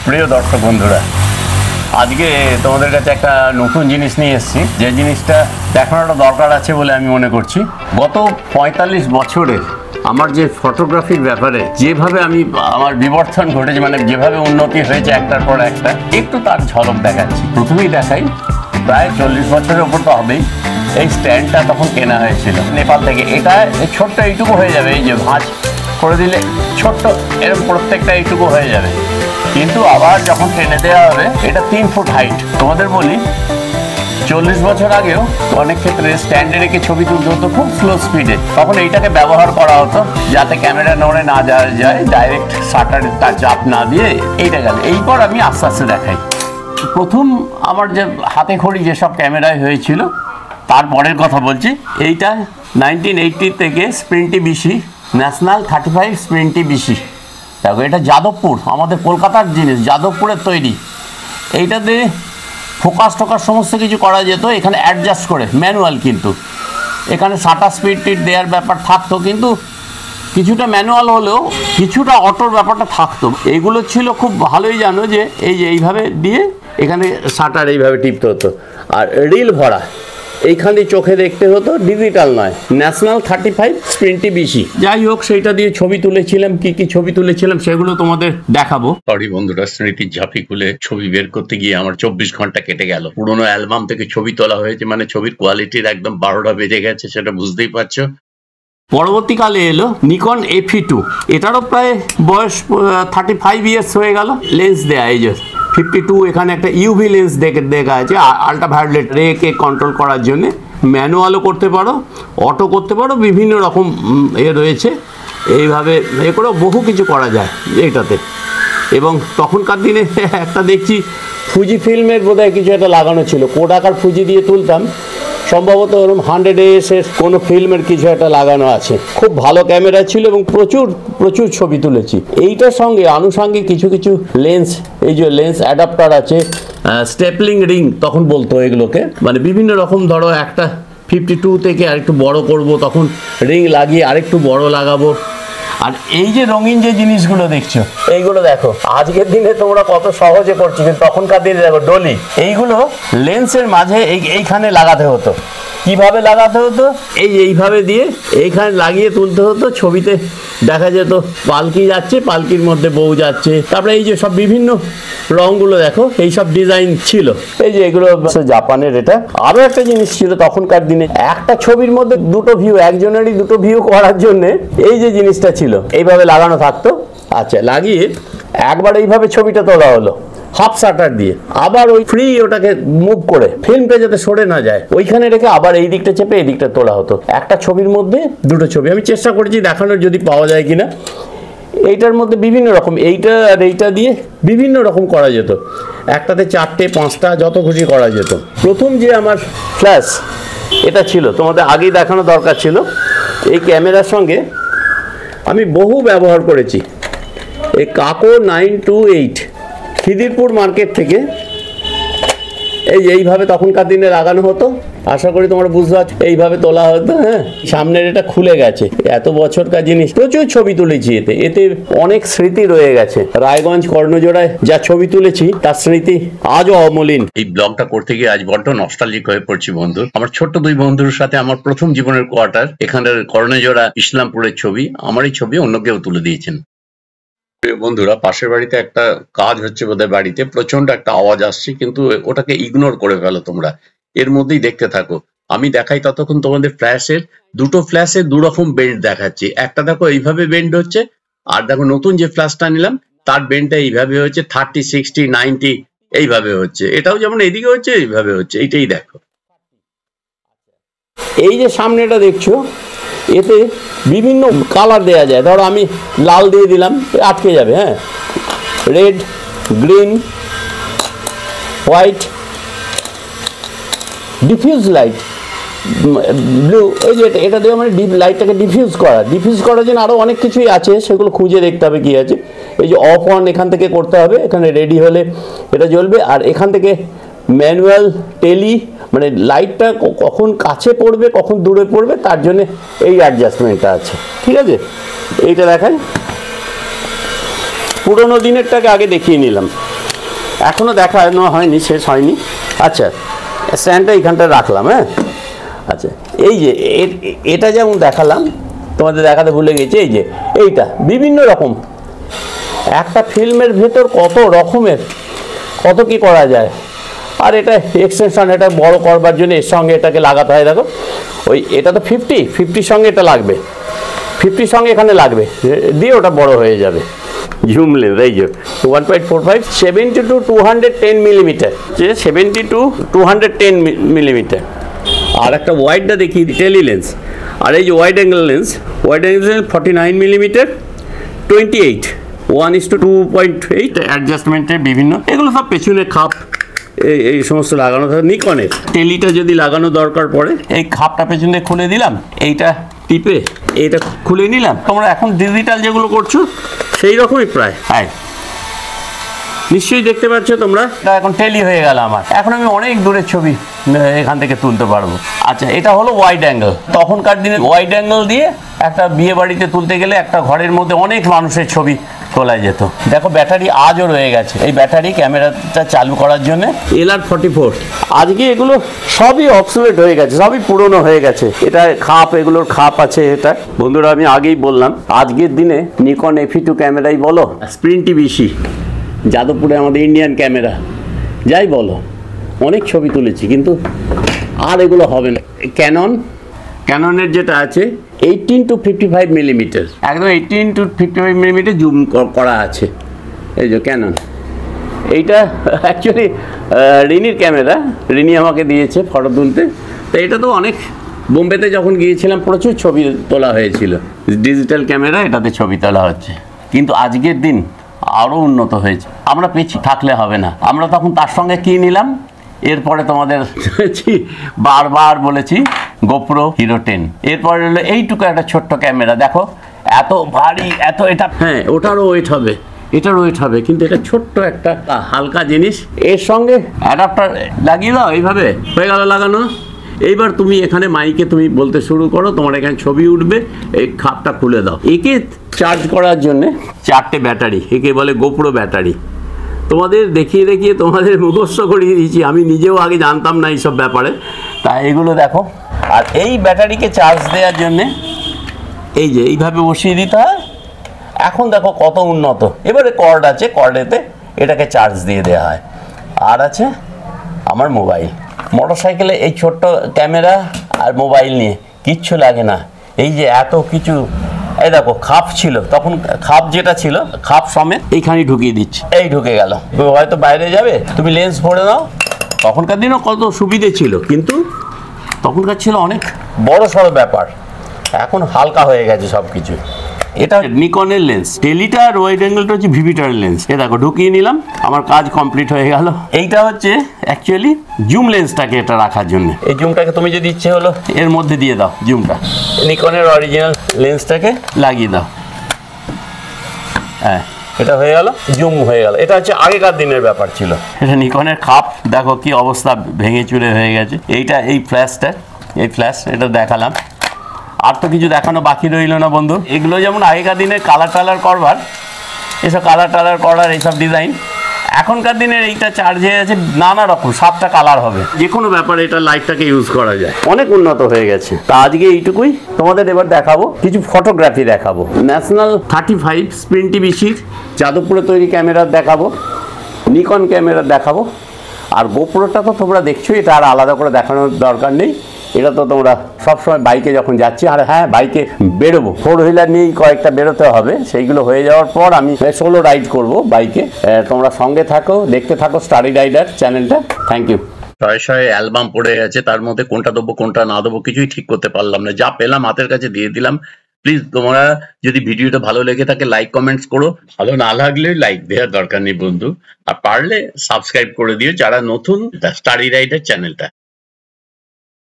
প্রিয় দর্শক বন্ধুরা, আজকে তোমাদের কাছে একটা নতুন জিনিস নিয়ে এসেছি, যে জিনিসটা দেখানোটা দরকার আছে বলে আমি মনে করছি। গত ৪৫ বছরে আমার যে ফটোগ্রাফির ব্যাপারে যেভাবে আমার বিবর্তন ঘটেছে, মানে যেভাবে উন্নতি হয়েছে একটার পর একটা, একটু তার ঝলক দেখাচ্ছি। প্রথমেই দেখাই, প্রায় ৪০ বছরের ওপর তো হবেই। এই স্ট্যান্ডটা তখন কেনা হয়েছিল নেপাল থেকে। এটা ছোট্ট এইটুকু হয়ে যাবে, এই যে ভাঁজ করে দিলে ছোট্ট এরকম প্রত্যেকটা এইটুকু হয়ে যাবে, কিন্তু আবার যখন টেনে দেওয়া হবে এটা ৩ ফুট হাইট। তোমাদের বলি, ৪০ বছর আগেও অনেক ক্ষেত্রে স্ট্যান্ডে রেখে ছবি তুলতে হতো খুব স্লো স্পিডে। তখন এইটাকে ব্যবহার করা হতো যাতে ক্যামেরা নড়ে না যাওয়া যায়, ডাইরেক্ট শাটারের তার চাপ না দিয়ে এইটা গেল। এইপর আমি আস্তে আস্তে দেখাই। প্রথম আমার যে হাতে খড়ি যেসব ক্যামেরায় হয়েছিল তারপরের কথা বলছি। এইটা 1980 থেকে স্প্রিন্টি বিসি, ন্যাশনাল 35 স্প্রিন্টি বিসি। দেখো, এটা যাদবপুর, আমাদের কলকাতার জিনিস, যাদবপুরের তৈরি। এইটাতে ফোকাস টোকাস সমস্ত কিছু করা যেত এখানে অ্যাডজাস্ট করে, ম্যানুয়াল। কিন্তু এখানে শাটার স্পিড টিড দেওয়ার ব্যাপার থাকতো, কিন্তু কিছুটা ম্যানুয়াল হলেও কিছুটা অটোর ব্যাপারটা থাকতো। এইগুলো ছিল খুব ভালোই জানো যে এই যে এইভাবে দিয়ে এখানে শাটার এইভাবে টিপতে হতো, আর রিল ভরা এইখানে চোখে দেখতে হতো, ডিজিটাল নয়, ন্যাশনাল 35 স্প্রিন্টি বিসি। যাই হোক, সেইটা দিয়ে ছবি তুলেছিলাম। কি কি ছবি তুলেছিলাম সেগুলো তোমাদের দেখাবো। সরি বন্ধুরা, স্মৃতির ঝাঁপি খুলে ছবি বের করতে গিয়ে আমার 24 ঘন্টা কেটে গেল। পুরোনো অ্যালবাম থেকে ছবি তোলা হয়েছে, মানে ছবির কোয়ালিটির একদম 12টা বেজে গেছে, সেটা বুঝতেই পারছো। পরবর্তীকালে এলো নিকন FE2। এটারও প্রায় বয়স 35 ইয়ার্স হয়ে গেল। লেন্স দেয়া, এই যে 52, এখানে একটা ইউভি লেন্স দেখা আছে, আল্ট্রাভায়োলেট রে কে কন্ট্রোল করার জন্য। ম্যানুয়ালও করতে পারো, অটো করতে পারো, বিভিন্ন রকম রয়েছে। এইভাবে করেও বহু কিছু করা যায় এইটাতে। এবং তখনকার দিনে একটা দেখছি ফুজি ফিল্মের বোধহয় কিছু একটা লাগানো ছিল, কোডাক আর ফুজি দিয়ে তুলতাম, সম্ভবত ওরকম 100 AS এর কোনো ফিল্মের কিছু একটা লাগানো আছে। খুব ভালো ক্যামেরা ছিল এবং প্রচুর প্রচুর ছবি তুলেছি। এইটার সঙ্গে আনুষঙ্গিক কিছু কিছু লেন্স, এই যে লেন্স অ্যাডাপ্টার আছে, স্টেপলিং রিং তখন বলতো এগুলোকে, মানে বিভিন্ন রকম, ধরো একটা 52 থেকে আরেকটু বড় করব, তখন রিং লাগিয়ে আরেকটু বড় লাগাবো। আর এই যে রঙিন যে জিনিসগুলো দেখছো, এইগুলো দেখো আজকের দিনে তোমরা কত সহজে করছো, কিন্তু তখনকার দিনে দেখো ডলি, এইগুলো লেন্সের মাঝে এইখানে লাগাতে হতো। কিভাবে লাগাতে হতো? এইভাবে দিয়ে এইখানে লাগিয়ে তুলতে হতো। ছবিতে দেখা যেত পালকি যাচ্ছে, পালকির মধ্যে বউ যাচ্ছে। তারপরে এই যে সব বিভিন্ন রঙগুলো দেখো, এই সব ডিজাইন ছিল। এই যে এগুলো জাপানের। এটা আরো একটা জিনিস ছিল তখনকার দিনে, একটা ছবির মধ্যে দুটো ভিউ, একজনেরই দুটো ভিউ করার জন্য এই যে জিনিসটা ছিল এইভাবে লাগানো থাকতো। আচ্ছা, লাগিয়ে একবার এইভাবে ছবিটা তোলা হলো হাফ শাটার দিয়ে, আবার ওই ফ্রি ওটাকে মুভ করে ফিল্মটা যাতে সরে না যায় ওইখানে রেখে আবার এই দিকটা চেপে এই দিকটা তোলা হতো। একটা ছবির মধ্যে দুটো ছবি। আমি চেষ্টা করেছি দেখানোর, যদি পাওয়া যায় কিনা। এইটার মধ্যে বিভিন্ন রকম, এইটা আর এইটা দিয়ে বিভিন্ন রকম করা যেত। একটাতে 4টে 5টা যত খুশি করা যেত। প্রথম যে আমার ফ্ল্যাশ এটা ছিল, তোমাদের আগেই দেখানো দরকার ছিল। এই ক্যামেরার সঙ্গে আমি বহু ব্যবহার করেছি। এই কাকো 928 খিদিরপুর মার্কেট থেকে এইভাবে তখনকার দিনে লাগানো হতো। আশা করি তোমরা বুঝতে পারছো। এইভাবে তোলা হতো। হ্যাঁ, সামনের এটা খুলে গেছে, এত বছরকার জিনিস। প্রচুর ছবি তুলেছি এতে অনেক স্মৃতি রয়ে গেছে। রায়গঞ্জ কর্ণজোড়ায় যা ছবি তুলেছি তার স্মৃতি আজও অমলিন। এই ব্লগটা করতে গিয়ে আজ বড্ড নস্টালজিক হয়ে পড়ছি বন্ধু। আমার ছোট্ট 2 বন্ধুর সাথে আমার প্রথম জীবনের কোয়ার্টার, এখানের কর্ণজোড়া ইসলামপুরের ছবি। আমারই ছবি অন্য কেউ তুলে দিয়েছেন। বন্ধুরা, পাশের বাড়িতে একটা কাজ হচ্ছে বোধহয়, বাড়িতে প্রচন্ড একটা আওয়াজ আসছে, কিন্তু ওটাকে ইগনোর করে ফেলো তোমরা, এর মধ্যেই দেখতে থাকো। আমি দেখাই ততক্ষণ তোমাদের ফ্ল্যাশের, দুটো ফ্ল্যাশে 2 রকম বেন্ড দেখাচ্ছি। একটা দেখো এইভাবে বেন্ড হচ্ছে, আর দেখো নতুন যে ফ্ল্যাশটা নিলাম তার বেন্ডটা এইভাবে হচ্ছে, 30, 60, 90 এইভাবে হচ্ছে। এটাও যেমন এদিকে হচ্ছে এইভাবে হচ্ছে। এইটাই দেখো, এই যে সামনেটা দেখছো, এতে বিভিন্ন কালার দেওয়া যায়। ধরো আমি লাল দিয়ে দিলাম, আটকে যাবে। হ্যাঁ, red, green, white, diffuse light, blue. এই যে এটা দিয়ে মানে লাইটটাকে ডিফিউজ করার জন্য আরও অনেক কিছুই আছে, সেগুলো খুঁজে দেখতে হবে কি আছে। এই যে অফ অন এখান থেকে করতে হবে, এখানে রেডি হলে এটা জ্বলবে। আর এখান থেকে ম্যানুয়াল টেলি, মানে লাইটটা কখন কাছে পড়বে কখন দূরে পড়বে তার জন্য এই অ্যাডজাস্টমেন্টটা আছে। ঠিক আছে, এইটা দেখাই। পুরোনো দিনেরটাকে আগে দেখিয়ে নিলাম। এখনো দেখানো হয়নি, শেষ হয়নি। আচ্ছা, স্ট্যান্ডটা এইখানটা রাখলাম। হ্যাঁ, আচ্ছা, এই যে এটা যেমন দেখালাম, তোমাদের দেখাতে ভুলে গেছি, এই যে এইটা বিভিন্ন রকম, একটা ফিল্মের ভেতর কত রকমের কত কি করা যায়। আর এটা এক্সটেনশন, এটা বড় করবার জন্য এর সঙ্গে এটাকে লাগাতে হয়। দেখো ওই এটা তো 50-50 সঙ্গে এটা লাগবে, 50 সঙ্গে এখানে লাগবে, দিয়ে ওটা বড় হয়ে যাবে। জুম লেন্স এই যে 1.45 70 to 210 মিলিমিটার, যে 70 to 210 মিলিমিটার। আর একটা ওয়াইডটা দেখি, টেলি লেন্স। আর এই যে ওয়াইড অ্যাঙ্গেল লেন্স, 49 মিলিমিটার, 28 1:2.8 অ্যাডজাস্টমেন্টের বিভিন্ন, এগুলো সব পেছনে খাপ এই সমস্ত লাগানো থাকে। নিকনের টেলিটা যদি লাগানো দরকার পড়ে, এই খাপটা পেছনে খুলে দিলাম, এইটা টিপে এইটা খুলে নিলাম। তোমরা এখন ডিজিটাল যেগুলো করছো সেই রকমই প্রায়। হ্যাঁ, নিশ্চয়ই দেখতে পাচ্ছ তোমরা, এটা এখন টেলি হয়ে গেল আমার। এখন আমি অনেক দূরের ছবি এখান থেকে তুলতে পারবো। আচ্ছা, এটা হলো ওয়াইড অ্যাঙ্গেল। তখনকার দিনে ওয়াইড অ্যাঙ্গেল দিয়ে একটা বিয়ে বাড়িতে তুলতে গেলে একটা ঘরের মধ্যে অনেক মানুষের ছবি তোলা যেত। দেখো ব্যাটারি আজও রয়ে গেছে, এই ব্যাটারি ক্যামেরাটা চালু করার জন্য LR44। আজকে এগুলো সবই অবসোলেট হয়ে গেছে, সবই পুরনো হয়ে গেছে। এটা খাপ, এগুলোর খাপ আছে। এটা বন্ধুরা আমি আগেই বললাম, আজকের দিনে নিকন FE2 ক্যামেরাই বলো, স্প্রিং টিভিসি, যাদবপুরে আমাদের ইন্ডিয়ান ক্যামেরা, যাই বলো, অনেক ছবি তুলেছি, কিন্তু আর এগুলো হবে না। ক্যাননের যেটা আছে 18 to 55 মিলিমিটার, একদম 18 to 55 মিলিমিটার জুম করা আছে। এই যে ক্যানন, এইটা অ্যাকচুয়ালি রিনির ক্যামেরা, রিনি আমাকে দিয়েছে ফটো তুলতে। তো এটা তো অনেক, বোম্বেতে যখন গিয়েছিলাম প্রচুর ছবি তোলা হয়েছিল। ডিজিটাল ক্যামেরা, এটাতে ছবি তোলা হচ্ছে। কিন্তু আজকের দিন আরও উন্নত হয়েছে, আমরা পেছি, থাকলে হবে না। আমরা তখন তার সঙ্গে কী নিলাম, এরপরে তোমাদের বারবার বলেছি গোপ্রো হিরো 10। এরপরে হলো এইটুকু একটা ছোট্ট ক্যামেরা, দেখো এত ভারী, এত, এটা হ্যাঁ ওটারও ওয়েট হবে, এটার ওয়েট হবে, কিন্তু এটা ছোট্ট একটা হালকা জিনিস। এর সঙ্গে অ্যাডাপ্টার লাগিয়ে দাও, এইভাবে হয়ে গেল লাগানো। এইবার তুমি এখানে মাইকে তুমি বলতে শুরু করো, তোমার এখানে ছবি উঠবে, এই খাপটা খুলে দাও। একে চার্জ করার জন্যে 4টে ব্যাটারি, একে বলে গোপ্রো ব্যাটারি। তোমাদের দেখিয়ে দেখিয়ে তোমাদের মুখস্থ করিয়ে দিয়েছি, আমি নিজেও আগে জানতাম না এইসব ব্যাপারে। তাই এগুলো দেখো। আর এই ব্যাটারিকে চার্জ দেওয়ার জন্যে এই যে এইভাবে বসিয়ে দিতে হয়। এখন দেখো কত উন্নত। এবারে কর্ড আছে, কর্ডেতে এটাকে চার্জ দিয়ে দেওয়া হয়। আর আছে আমার মোবাইল। মোটর সাইকেলে এই ছোট্ট ক্যামেরা আর মোবাইল নিয়ে কিচ্ছু লাগে না। এই যে এত কিছু, এই দেখো খাপ ছিল তখন, খাপ যেটা ছিল খাপ সমেত এইখানে ঢুকিয়ে দিচ্ছি, এই ঢুকে গেল। হয়তো বাইরে যাবে, তুমি লেন্স ভরে নাও। তখনকার দিনও কত সুবিধে ছিল, কিন্তু তখনকার ছিল অনেক বড় সড়ো ব্যাপার। এখন হালকা হয়ে গেছে সব কিছু। এটা নিকনের লেন্স, টেলিটা আর ওয়াইড অ্যাঙ্গেলটা হচ্ছে ভিভিটার লেন্স। এ দেখো ঢুকিয়ে নিলাম, আমার কাজ কমপ্লিট হয়ে গেল। এইটা হচ্ছে অ্যাকচুয়ালি জুম লেন্সটাকে এটা রাখার জন্য। এই জুমটাকে তুমি যদি ইচ্ছে হলো এর মধ্যে দিয়ে দাও, জুমটা নিকনের অরিজিনাল লেন্সটাকে লাগিয়ে দাও। হ্যাঁ, এটা হয়ে গেল, জুম হয়ে গেল। এটা হচ্ছে আগেকার দিনের ব্যাপার ছিল। এটা নিকনের খাপ, দেখো কি অবস্থা, ভেঙে চুরে হয়ে গেছে। এইটা এই ফ্ল্যাশটা, এই ফ্ল্যাশ, এটা দেখালাম। আর তো কিছু দেখানো বাকি রইল না বন্ধু। এগুলো যেমন আগেকার দিনে কালার টালার করবার, এসব কালার টালার করার এইসব ডিজাইন, এখনকার দিনের এইটা চার্জ হয়ে গেছে নানা রকম, 7টা কালার হবে, যে কোনো ব্যাপারে এটা লাইটটাকে ইউজ করা যায়, অনেক উন্নত হয়ে গেছে। তা আজকে এইটুকুই, তোমাদের এবার দেখাবো কিছু ফটোগ্রাফি দেখাবো। ন্যাশনাল 35 স্প্রিং টিভিসির যাদবপুরে তৈরি ক্যামেরা দেখাবো, নিকন ক্যামেরা দেখাবো। আর গোপ্রোটা তো তোমরা দেখছো, এটা আর আলাদা করে দেখানোর দরকার নেই। এটা তো তোমরা সবসময় বাইকে যখন যাচ্ছি, আর হ্যাঁ বাইকে বেরোবো, 4 হুইলার নিয়েই কয়েকটা বেরোতে হবে। সেইগুলো হয়ে যাওয়ার পর আমি সোলো রাইড করব বাইকে। তোমরা সঙ্গে থাকো, দেখতে থাকো স্টাডি রাইডার চ্যানেলটা। Thank you. শয়ে অ্যালবাম পড়ে গেছে, তার মধ্যে কোনটা দেবো কোনটা না দেবো কিছুই ঠিক করতে পারলাম না। যা পেলাম হাতের কাছে দিয়ে দিলাম। প্লিজ তোমরা যদি ভিডিওটা ভালো লেগে থাকে লাইক কমেন্টস করো, ভালো না লাগলে লাইক দেওয়ার দরকার নেই বন্ধু। আর পারলে সাবস্ক্রাইব করে দিও যারা নতুন স্টাডি রাইডার চ্যানেলটা।